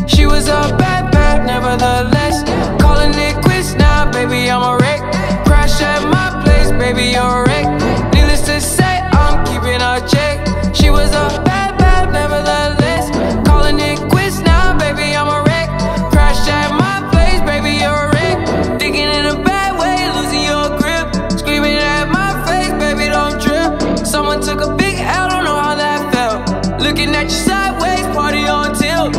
She was a bad, bad, nevertheless. Calling it quits now, baby, I'm a wreck. Crash at my place, baby, you're a wreck. Needless to say, I'm keeping a check. She was a bad, bad, nevertheless. Calling it quits now, baby, I'm a wreck. Crash at my place, baby, you're a wreck. Thinking in a bad way, losing your grip. Screaming at my face, baby, don't trip. Someone took a big L, don't know how that felt. Looking at you sideways, party on tilt.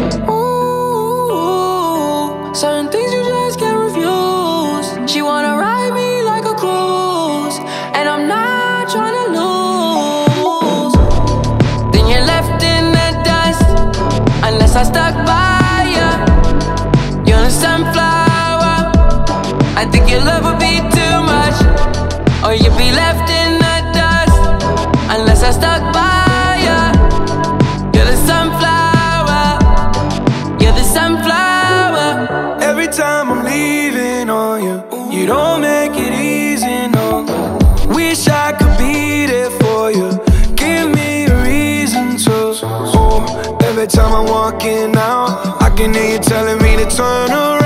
Certain things you just can't refuse. She wanna ride me like a cruise, and I'm not trying to lose. Then you're left in the dust, unless I stuck by ya. You're a sunflower. I think your love would be too much, or you'd be left in the dust, unless I stuck by ya. You're the sunflower. You're the sunflower. Every time I'm leaving on you, you don't make it easy, no. Wish I could be there for you. Give me a reason to. Oh, every time I'm walking out, I can hear you telling me to turn around.